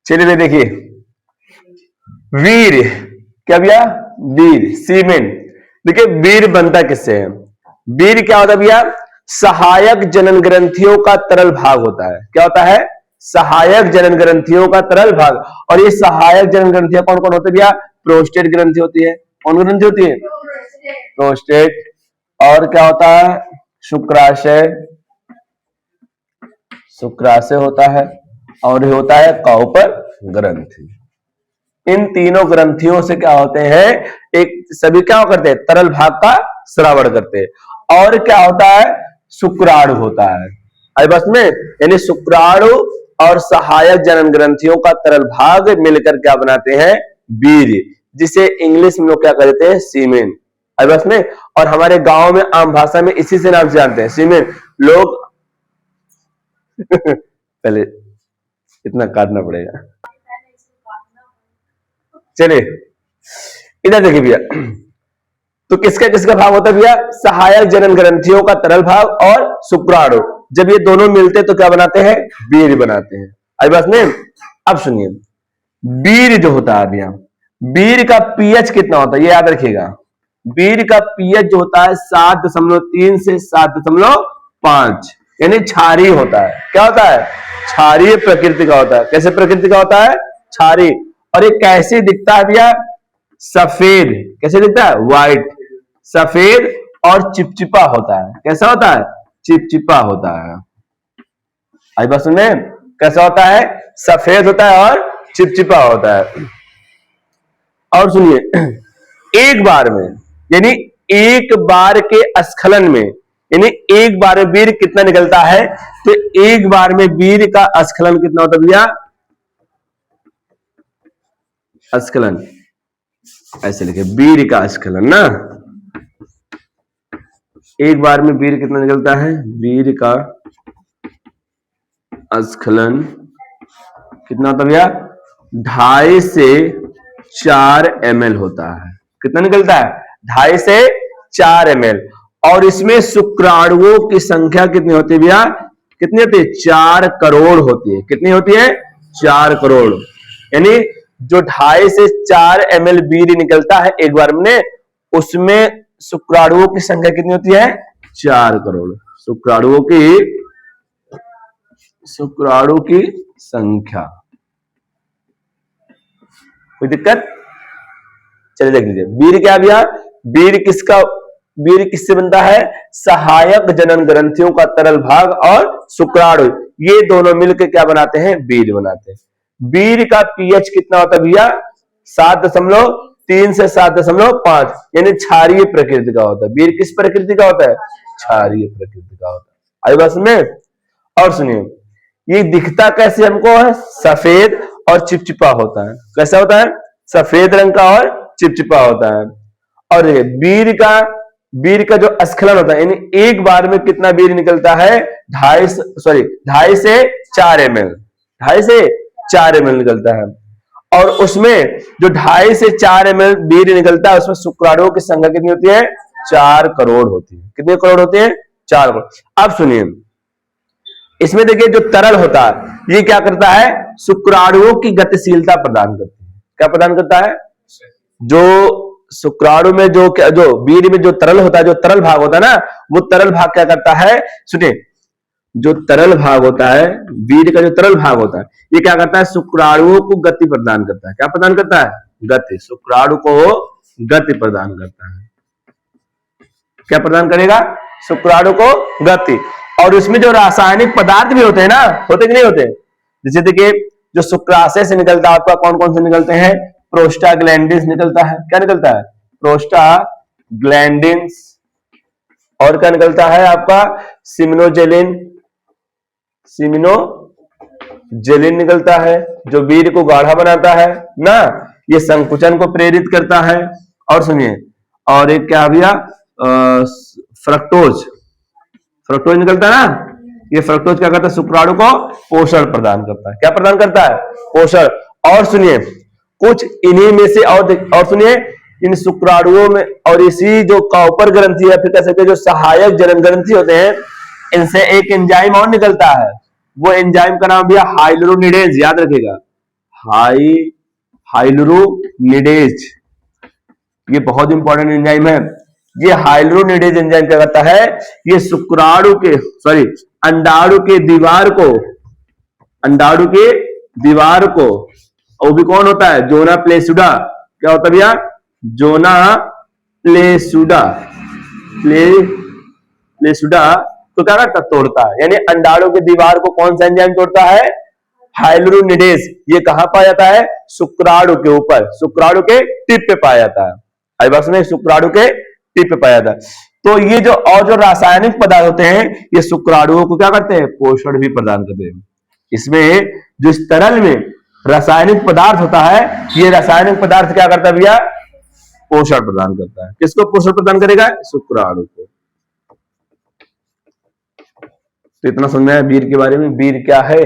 चलिए देखिए, वीर क्या भैया, वीर सीमेंट। देखिए वीर बनता किससे है? वीर क्या होता है भैया? सहायक जनन ग्रंथियों का तरल भाग होता है। क्या होता है? सहायक जनन ग्रंथियों का तरल भाग। और ये सहायक जनन ग्रंथियां कौन कौन होती है भैया? प्रोस्टेट ग्रंथि होती है। कौन ग्रंथि होती है? प्रोस्टेट। और क्या होता है? शुक्राशय, शुक्राशय होता है। और ये होता है काउपर ग्रंथि। इन तीनों ग्रंथियों से क्या होते हैं? एक सभी क्या करते हैं? तरल भाग का श्रावण करते हैं। और क्या होता है? शुक्राणु होता है। आई बस में, यानी शुक्राणु और सहायक जनन ग्रंथियों का तरल भाग मिलकर क्या बनाते हैं? बीज, जिसे इंग्लिश में लोग क्या कहते हैं? सीमेन। आई बस में। और हमारे गांव में आम भाषा में इसी से नाम से जानते हैं, सीमेन लोग। पहले इतना काटना पड़ेगा। चलिए इधर देखिए भैया, तो किसका किसका भाग होता है भैया? सहायक जनन ग्रंथियों का तरल भाग और शुक्राणु। जब ये दोनों मिलते तो क्या बनाते हैं? बीज बनाते हैं। आई बात में। अब सुनिए, बीज जो होता है भैया, बीज का पीएच कितना होता है ये याद रखिएगा। बीज का पीएच जो होता है 7.3 से 7.5, यानी क्षारीय होता है। क्या होता है? क्षारीय प्रकृति का होता है। कैसे प्रकृति का होता है? क्षारीय। और ये कैसे दिखता है भैया? सफेद। कैसे दिखता है? व्हाइट, सफेद और चिपचिपा होता है। कैसा होता है? चिपचिपा होता है। आई बात सुनने, कैसा होता है? सफेद होता है और चिपचिपा होता है। और सुनिए, एक बार में, यानी एक बार के स्खलन में, यानी एक बार में वीर कितना निकलता है? तो एक बार में वीर का स्खलन कितना होता है भैया? स्खलन ऐसे लिखे, वीर का स्खलन ना। एक बार में वीर कितना निकलता है? वीर का स्खलन कितना होता है भैया? 2.5 से 4 ml होता है। कितना निकलता है? 2.5 से 4 ml। और इसमें शुक्राणुओं की संख्या कितनी होती है भैया? कितनी होती है? 4 करोड़ होती है। कितनी होती है? 4 करोड़। यानी जो 2.5 से 4 ml बीज निकलता है एक बार में, उसमें शुक्राणुओं की संख्या कितनी होती है? 4 करोड़। शुक्राणुओं की संख्या। कोई दिक्कत? चलिए देख लीजिए, वीर क्या भैया? वीर किससे बनता है? सहायक जनन ग्रंथियों का तरल भाग और शुक्राणु, ये दोनों मिलकर क्या बनाते हैं? बीज बनाते हैं। बीज का पीएच कितना होता है भैया? 7.3 से 7.5, यानी क्षारीय प्रकृति का होता है। बीज किस प्रकृति का होता है? क्षारीय प्रकृति का होता है। आई बात में। और सुनिए, ये दिखता कैसे हमको है? सफेद और चिपचिपा होता है। कैसा होता है? सफेद रंग का और चिपचिपा होता है। और बीज का जो स्खलन होता है, यानी एक बार में कितना बीज निकलता है? 2.5 से 4 ml। 2.5 से 4 ml निकलता है। और उसमें जो 2.5 से 4 ml बीज निकलता है, उसमें शुक्राणुओं की संख्या कितनी होती है? 4 करोड़ होती है। कितने करोड़ होती है? 4 करोड़। अब सुनिए, इसमें देखिए जो तरल होता है ये क्या करता है? शुक्राणुओं की गतिशीलता प्रदान करती है। क्या प्रदान करता है? जो शुक्राणु में जो बीज में जो तरल होता है, जो तरल भाग होता है ना, वो तरल भाग क्या करता है? सुनिए, जो तरल भाग होता है, बीज का जो तरल भाग होता है, ये क्या करता है? शुक्राणुओं को गति प्रदान करता है। क्या प्रदान करता है? गति। शुक्राणु को गति प्रदान करता है। क्या प्रदान करेगा? शुक्राणु को गति। और उसमें जो रासायनिक पदार्थ भी होते हैं ना, होते कि नहीं होते? जैसे देखिए, जो शुक्राशय से निकलता है आपका, कौन कौन से निकलते हैं? प्रोस्टाग्लैंडिन्स निकलता है। क्या निकलता है? प्रोस्टाग्लैंडिन्स। और क्या निकलता है आपका? सिमिनोजेलिन निकलता है, जो बीज को गाढ़ा बनाता है ना। ये संकुचन को प्रेरित करता है। और सुनिए, और एक क्या भैया? फ्रक्टोज निकलता है ना। ये फ्रक्टोज क्या करता है? शुक्राणु को पोषण प्रदान करता है। क्या प्रदान करता है? पोषण। और सुनिए, कुछ इन्हीं में से और सुनिए, इन शुक्राणुओं में और इसी जो काउपर ग्रंथि है, फिर कह सकते हैं जो सहायक जनन ग्रंथि होते हैं, इनसे एक एंजाइम और निकलता है, वो एंजाइम का नाम भैया हाइलुरोनिडेज, याद रखिएगा, हाइलुरोनिडेज, ये बहुत इंपॉर्टेंट एंजाइम है। ये हाइलुरोनिडेज एंजाइम क्या करता है, ये शुक्राणु के अंडाणु के दीवार को, वो भी कौन होता है, जोना प्लेसुडा, क्या होता है भैया, जोना प्लेसुडा, प्लेसुडा तो क्या करता, तोड़ता है। यानी अंडाणु की दीवार को कौन सा एंजाइम तोड़ता है, हाइलुरोनिडेज। ये कहां पाया जाता है, शुक्राणु के ऊपर, शुक्राणु के टिप पे पाया जाता है। आई बात में, शुक्राणु के टिप पे पाया जाता है। तो ये जो और जो रासायनिक पदार्थ होते हैं, ये शुक्राणुओं को क्या करते हैं, पोषण भी प्रदान करते हैं। इसमें जो इस तरल में रासायनिक पदार्थ होता है, ये रासायनिक पदार्थ क्या करता है भैया, पोषण प्रदान करता है। किसको पोषण प्रदान करेगा, शुक्राणु को। तो इतना समझ में आया वीर के बारे में। वीर क्या है,